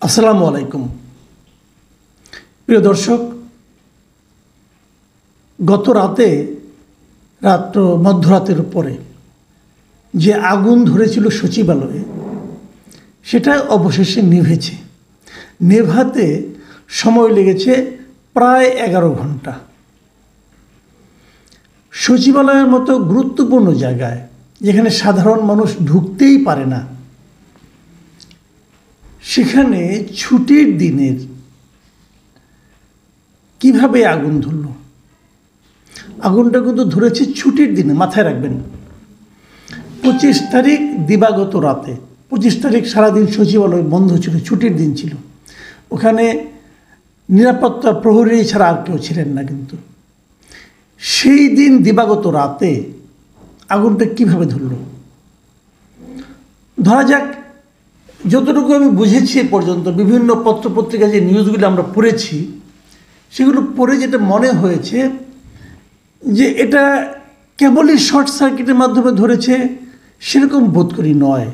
আসসালামু আলাইকুম প্রিয় দর্শক, গত মধ্যরাতের পরে যে আগুন ধরেছিল সচিবালয়ে সেটা অবশেষে নিভেছে। নেভাতে সময় লেগেছে প্রায় 11 ঘন্টা। সচিবালয়ের মতো গুরুত্বপূর্ণ জায়গায়, যেখানে সাধারণ মানুষ ঢুকতেই পারে না, সেখানে ছুটির দিনের কিভাবে আগুন ধরল? আগুনটা কিন্তু ধরেছে ছুটির দিনে, মাথায় রাখবেন। 25 তারিখ দিবাগত রাতে, 25 তারিখ সারাদিন সচিবালয় বন্ধ ছিল, ছুটির দিন ছিল। ওখানে নিরাপত্তা প্রহরী ছাড়া আর কেউ ছিলেন না। কিন্তু সেই দিন দিবাগত রাতে আগুনটা কিভাবে ধরল? ধরা যাক, যতটুকু আমি বুঝেছি এ পর্যন্ত, বিভিন্ন পত্রপত্রিকায় যে নিউজগুলো আমরা পড়েছি, সেগুলো পড়ে যেটা মনে হয়েছে যে এটা কেবলই শর্ট সার্কিটের মাধ্যমে ধরেছে, সেরকম বোধ করি নয়।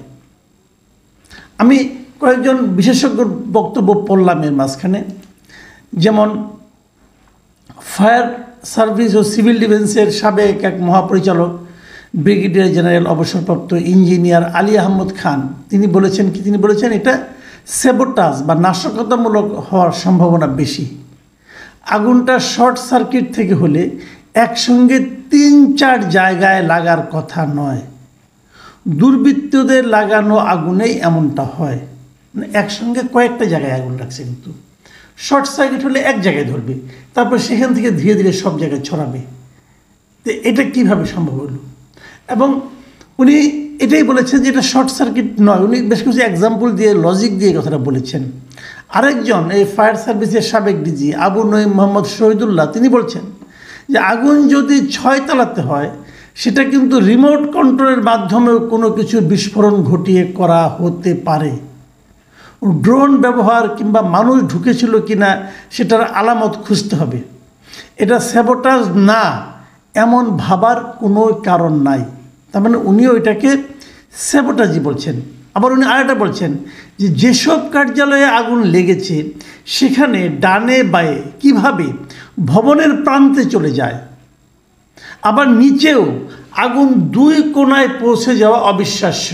আমি কয়েকজন বিশেষজ্ঞর বক্তব্য পড়লাম এর মাঝখানে, যেমন ফায়ার সার্ভিস ও সিভিল ডিফেন্সের সাবেক এক মহাপরিচালক ব্রিগেডিয়ার জেনারেল অবসরপ্রাপ্ত ইঞ্জিনিয়ার আলী আহমদ খান, তিনি বলেছেন এটা স্যাবোটাজ বা নাশকতামূলক হওয়ার সম্ভাবনা বেশি। আগুনটা শর্ট সার্কিট থেকে হলে একসঙ্গে 3-4 জায়গায় লাগার কথা নয়। দুর্বৃত্তদের লাগানো আগুনেই এমনটা হয়, মানে একসঙ্গে কয়েকটা জায়গায় আগুন লাগছে। কিন্তু শর্ট সার্কিট হলে এক জায়গায় ধরবে, তারপর সেখান থেকে ধীরে ধীরে সব জায়গায় ছড়াবে। তো এটা কীভাবে সম্ভব হলো? এবং উনি এটাই বলেছেন যে এটা শর্ট সার্কিট নয়। উনি বেশ কিছু এক্সাম্পল দিয়ে, লজিক দিয়ে কথাটা বলেছেন। আরেকজন এই ফায়ার সার্ভিসের সাবেক ডিজি আবু নঈম মোহাম্মদ শহীদুল্লাহ, তিনি বলছেন যে আগুন যদি 6 তলাতে হয়, সেটা কিন্তু রিমোট কন্ট্রোলের মাধ্যমেও কোনো কিছু বিস্ফোরণ ঘটিয়ে করা হতে পারে। ড্রোন ব্যবহার কিংবা মানুষ ঢুকেছিল কিনা সেটার আলামত খুঁজতে হবে। এটা স্যাবোটাজ না এমন ভাবার কোনো কারণ নাই। তার মানে উনিও এটাকে স্যাবোটাজই বলছেন। আবার উনি আরেকটা বলছেন যে যেসব কার্যালয়ে আগুন লেগেছে সেখানে ডানে বায়ে কিভাবে ভবনের প্রান্তে চলে যায়, আবার নিচেও আগুন 2 কোণায় পৌঁছে যাওয়া অবিশ্বাস্য।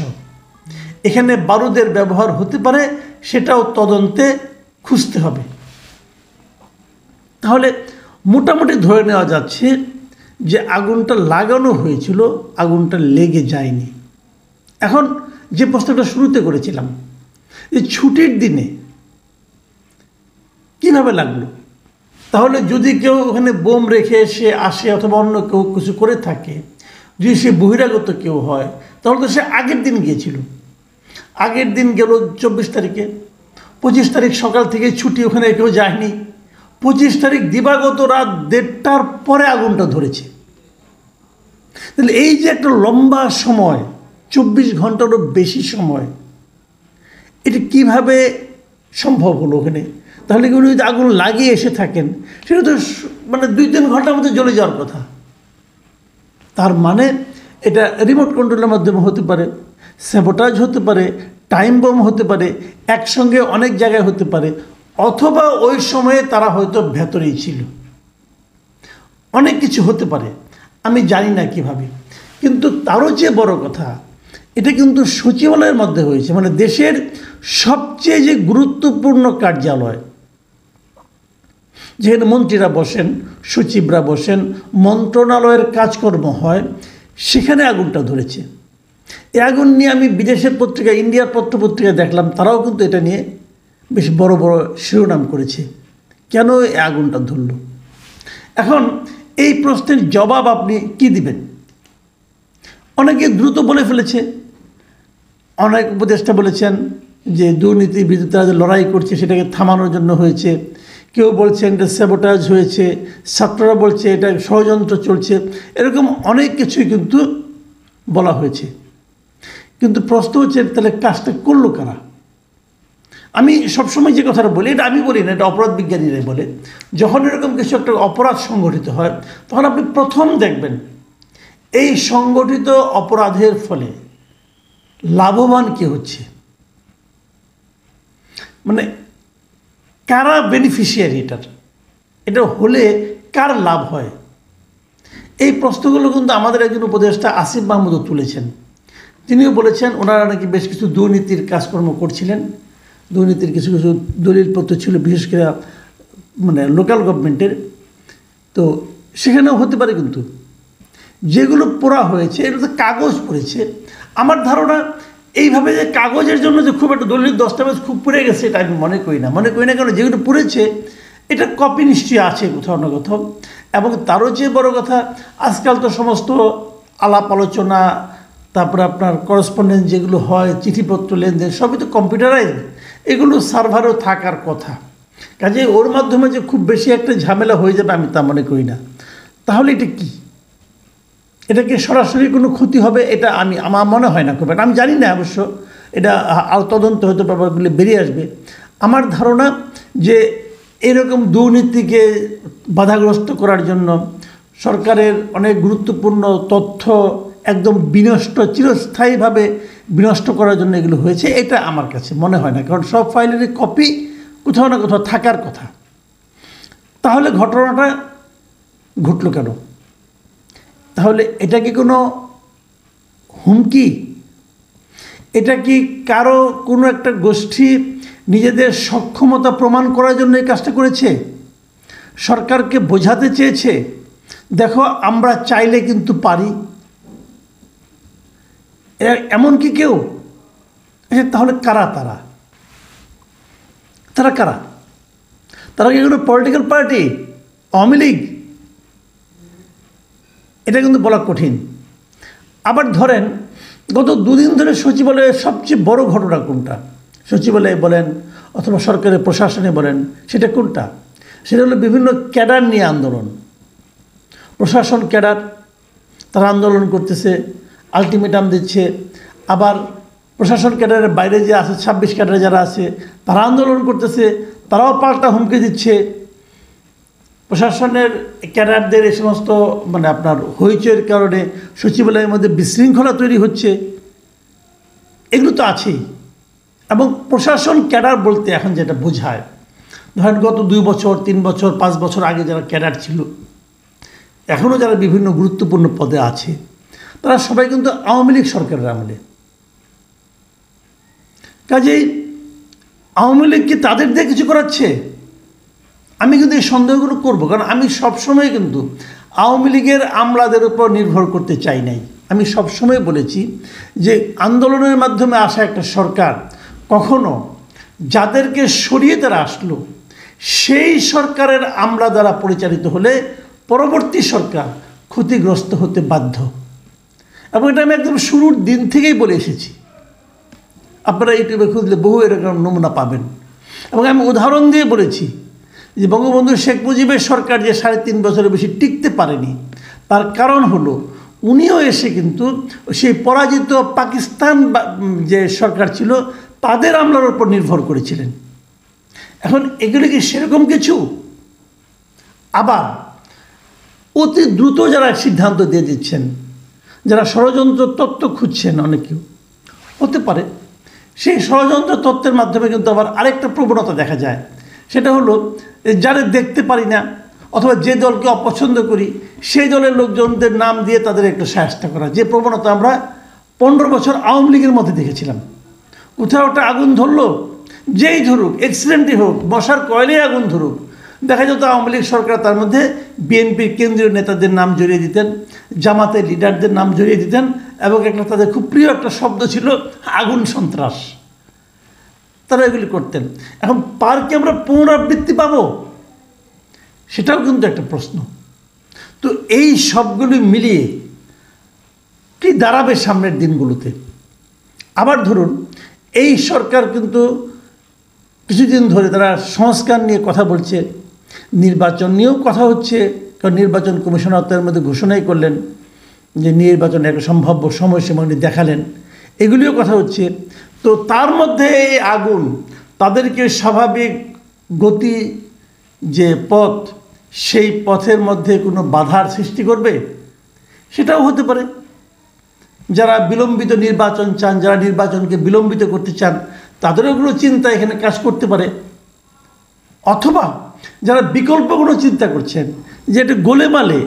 এখানে বারুদের ব্যবহার হতে পারে, সেটাও তদন্তে খুঁজতে হবে। তাহলে মোটামুটি ধরে নেওয়া যাচ্ছে যে আগুনটা লাগানো হয়েছিল, আগুনটা লেগে যায়নি। এখন যে প্রশ্নটা শুরুতে করেছিলাম, যে ছুটির দিনে কিভাবে লাগলো? তাহলে যদি কেউ ওখানে বোম রেখে সে আসে অথবা অন্য কেউ কিছু করে থাকে, যদি সে বহিরাগত কেউ হয়, তাহলে তো সে আগের দিন গিয়েছিল। আগের দিন গেল 24 তারিখে, 25 তারিখ সকাল থেকে ছুটি, ওখানে কেউ যায়নি। 25 তারিখ দিবাগত রাত 1:30টার পরে আগুনটা ধরেছে। তাহলে এই যে একটা লম্বা সময়, 24 ঘন্টারও বেশি সময়, এটা কিভাবে সম্ভব হলো ওখানে? তাহলে কি উনি যদি আগুন লাগিয়ে এসে থাকেন, সেটা তো মানে 2-3 ঘন্টার মধ্যে জ্বলে যাওয়ার কথা। তার মানে এটা রিমোট কন্ট্রোলের মাধ্যমে হতে পারে, স্যাবোটাজ হতে পারে, টাইম বোম হতে পারে, একসঙ্গে অনেক জায়গায় হতে পারে, অথবা ওই সময়ে তারা হয়তো ভেতরেই ছিল। অনেক কিছু হতে পারে, আমি জানি না কিভাবে। কিন্তু তারও চেয়ে বড় কথা, এটা কিন্তু সচিবালয়ের মধ্যে হয়েছে, মানে দেশের সবচেয়ে যে গুরুত্বপূর্ণ কার্যালয়, যেখানে মন্ত্রীরা বসেন, সচিবরা বসেন, মন্ত্রণালয়ের কাজকর্ম হয়, সেখানে আগুনটা ধরেছে। এই আগুন নিয়ে আমি বিদেশের পত্রিকা, ইন্ডিয়ার পত্রপত্রিকায় দেখলাম, তারাও কিন্তু এটা নিয়ে বেশ বড় বড় শিরোনাম করেছে, কেন এই আগুনটা ধরল। এখন এই প্রশ্নের জবাব আপনি কি দিবেন? অনেকে দ্রুত বলে ফেলেছে, অনেক উপদেষ্টা বলেছেন যে দুর্নীতির বিরুদ্ধে তারা যে লড়াই করছে সেটাকে থামানোর জন্য হয়েছে। কেউ বলছেন এটা স্যাবোটাজ হয়েছে, ছাত্ররা বলছে এটা ষড়যন্ত্র চলছে, এরকম অনেক কিছুই কিন্তু বলা হয়েছে। কিন্তু প্রশ্ন হচ্ছে, তাহলে কাজটা করলো কারা? আমি সবসময় যে কথাটা বলি, এটা আমি বলি না, এটা অপরাধ বিজ্ঞানীরাই বলে, যখন এরকম কিছু একটা অপরাধ সংগঠিত হয়, তখন আপনি প্রথম দেখবেন এই সংগঠিত অপরাধের ফলে লাভবান কে হচ্ছে। মানে কারা বেনিফিশিয়ারি এটা হলে কার লাভ হয়, এই প্রশ্নগুলো কিন্তু আমাদের একজন উপদেষ্টা আসিফ মাহমুদও তুলেছেন। তিনিও বলেছেন ওনারা নাকি বেশ কিছু দুর্নীতির কাজকর্ম করছিলেন, দুর্নীতির কিছু কিছু দলিলপত্র ছিল, বিশেষ করে মানে লোকাল গভর্নমেন্টের। তো সেখানেও হতে পারে, কিন্তু যেগুলো পড়া হয়েছে এগুলো তো কাগজ পড়েছে। আমার ধারণা এইভাবে যে কাগজের জন্য যে খুব একটা দলিল দস্তাবেজ খুব পড়ে গেছে এটা আমি মনে করি না কেন যেগুলো পড়েছে এটা কপি নিশ্চয়ই আছে কোথাও না কোথাও। এবং তারও চেয়ে বড় কথা, আজকাল তো সমস্ত আলাপ আলোচনা, তারপরে আপনার করসপন্ডেন্স যেগুলো হয়, চিঠিপত্র লেনদেন সবই তো কম্পিউটারাইজ, এগুলো সার্ভারও থাকার কথা। কাজে ওর মাধ্যমে যে খুব বেশি একটা ঝামেলা হয়ে যাবে আমি তা মনে করি না। তাহলে এটা কি, এটা কি সরাসরি কোনো ক্ষতি হবে? এটা আমার মনে হয় না খুব একটা। আমি জানি না অবশ্য, এটা তদন্ত হতে ব্যাপারগুলি বেরিয়ে আসবে। আমার ধারণা যে এরকম দুর্নীতিকে বাধাগ্রস্ত করার জন্য সরকারের অনেক গুরুত্বপূর্ণ তথ্য একদম বিনষ্ট, চিরস্থায়ীভাবে বিনষ্ট করার জন্য এগুলো হয়েছে, এটা আমার কাছে মনে হয় না। কারণ সব ফাইলেরই কপি কোথাও না কোথাও থাকার কথা। তাহলে ঘটনাটা ঘটল কেন? তাহলে এটা কি কোনো হুমকি? এটা কি কারো কোনো একটা গোষ্ঠী নিজেদের সক্ষমতা প্রমাণ করার জন্য এই কাজটা করেছে? সরকারকে বোঝাতে চেয়েছে দেখো আমরা চাইলে কিন্তু পারি, এমন কি কেউ? তাহলে কারা তারা কারা? তারা কি কোনো পলিটিক্যাল পার্টি, আওয়ামী লীগ? এটা কিন্তু বলা কঠিন। আবার ধরেন গত দুদিন ধরে সচিবালয়ের সবচেয়ে বড় ঘটনা কোনটা? সচিবালয়ে বলেন অথবা সরকারের প্রশাসনে বলেন, সেটা কোনটা? সেটা হলো বিভিন্ন ক্যাডার নিয়ে আন্দোলন। প্রশাসন ক্যাডার তারা আন্দোলন করতেছে, আলটিমেটাম দিচ্ছে। আবার প্রশাসন ক্যাডারের বাইরে যে আছে 26 ক্যাডারে যারা আছে তারা আন্দোলন করতেছে, তারাও পাল্টা হুমকি দিচ্ছে। প্রশাসনের ক্যাডারদের এই সমস্ত মানে আপনার হইচইয়ের কারণে সচিবালয়ের মধ্যে বিশৃঙ্খলা তৈরি হচ্ছে, এগুলো তো আছেই। এবং প্রশাসন ক্যাডার বলতে এখন যেটা বোঝায়, ধরেন গত 2 বছর 3 বছর 5 বছর আগে যারা ক্যাডার ছিল, এখনও যারা বিভিন্ন গুরুত্বপূর্ণ পদে আছে, তারা সবাই কিন্তু আওয়ামী লীগ সরকারের আমলে। কাজেই আওয়ামী লীগ কি তাদের দিয়ে কিছু করাচ্ছে? আমি কিন্তু এই সন্দেহগুলো করবো, কারণ আমি সবসময় কিন্তু আওয়ামী লীগের আমলাদের উপর নির্ভর করতে চাই নাই। আমি সবসময় বলেছি যে আন্দোলনের মাধ্যমে আসা একটা সরকার কখনো যাদেরকে সরিয়ে তারা আসলো সেই সরকারের আমলা দ্বারা পরিচালিত হলে পরবর্তী সরকার ক্ষতিগ্রস্ত হতে বাধ্য। এবং এটা আমি একদম শুরুর দিন থেকেই বলে এসেছি। আপনারা ইউটিউবে খুঁজলে বহু এরকম নমুনা পাবেন। এবং আমি উদাহরণ দিয়ে বলেছি যে বঙ্গবন্ধু শেখ মুজিবের সরকার যে 3.5 বছরের বেশি টিকতে পারেনি, তার কারণ হলো উনিও এসে কিন্তু সেই পরাজিত পাকিস্তান যে সরকার ছিল তাদের আমলার উপর নির্ভর করেছিলেন। এখন এগুলো কি সেরকম কিছু? আবার অতি দ্রুত যারা সিদ্ধান্ত দিয়ে দিচ্ছেন, যারা ষড়যন্ত্র তত্ত্ব খুঁজছেন, অনেকেও হতে পারে সেই ষড়যন্ত্র তত্ত্বের মাধ্যমে কিন্তু আবার আরেকটা প্রবণতা দেখা যায়। সেটা হলো যারা দেখতে পারি না অথবা যে দলকে অপছন্দ করি সেই দলের লোকজনদের নাম দিয়ে তাদের একটু সাহায্য করা, যে প্রবণতা আমরা 15 বছর আওয়ামী লীগের মধ্যে দেখেছিলাম। কোথাও একটা আগুন ধরলো, যেই ধরুক, অ্যাক্সিডেন্টই হোক, মশার কয়েলেই আগুন ধরুক, দেখা যেত আওয়ামী লীগ সরকার তার মধ্যে বিএনপির কেন্দ্রীয় নেতাদের নাম জড়িয়ে দিতেন, জামাতের লিডারদের নাম জড়িয়ে দিতেন, এবং একটা তাদের খুব প্রিয় একটা শব্দ ছিল আগুন সন্ত্রাস। তারা এগুলি করতেন। এখন পার্কে আমরা পুনরাবৃত্তি পাবো, সেটাও কিন্তু একটা প্রশ্ন। তো এই সবগুলি মিলিয়ে কি দাঁড়াবে সামনের দিনগুলোতে? আবার ধরুন এই সরকার কিন্তু কিছুদিন ধরে তারা সংস্কার নিয়ে কথা বলছে, নির্বাচন নিয়েও কথা হচ্ছে। কারণ নির্বাচন কমিশনার তার মধ্যে ঘোষণাই করলেন যে নির্বাচনে একটা সম্ভাব্য সময়সীমা দেখালেন, এগুলিও কথা হচ্ছে। তো তার মধ্যে এই আগুন তাদেরকে স্বাভাবিক গতি যে পথ, সেই পথের মধ্যে কোনো বাধার সৃষ্টি করবে, সেটাও হতে পারে। যারা বিলম্বিত নির্বাচন চান, যারা নির্বাচনকে বিলম্বিত করতে চান, তাদেরও কোনো চিন্তা এখানে কাজ করতে পারে, অথবা যারা বিকল্প কোনো চিন্তা করছেন যে এটা গোলেমালে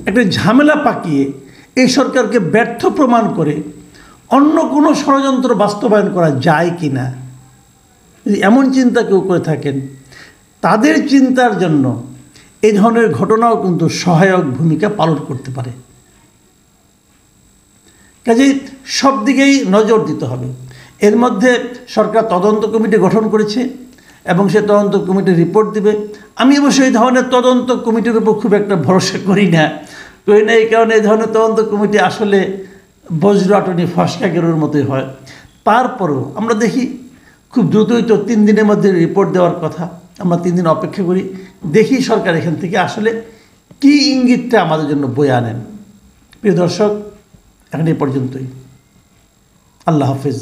একটা ঝামেলা পাকিয়ে এই সরকারকে ব্যর্থ প্রমাণ করে অন্য কোনো ষড়যন্ত্র বাস্তবায়ন করা যায় কি না, যদি এমন চিন্তা কেউ করে থাকেন তাদের চিন্তার জন্য এই ধরনের ঘটনাও কিন্তু সহায়ক ভূমিকা পালন করতে পারে। কাজেই সব দিকেই নজর দিতে হবে। এর মধ্যে সরকার তদন্ত কমিটি গঠন করেছে এবং সে তদন্ত কমিটি রিপোর্ট দিবে। আমি অবশ্য এই ধরনের তদন্ত কমিটির উপর খুব একটা ভরসা করি না। এই কারণে এই ধরনের তদন্ত কমিটি আসলে বজ্রাটনি ফসকা গেরুর মতোই হয়। তারপরেও আমরা দেখি খুব দ্রুতই তো 3 দিনের মধ্যে রিপোর্ট দেওয়ার কথা, আমরা 3 দিন অপেক্ষা করি, দেখি সরকার এখান থেকে আসলে কী ইঙ্গিতটা আমাদের জন্য বয়ে আনেন। প্রিয় দর্শক, এখন এই পর্যন্তই। আল্লাহ হাফেজ।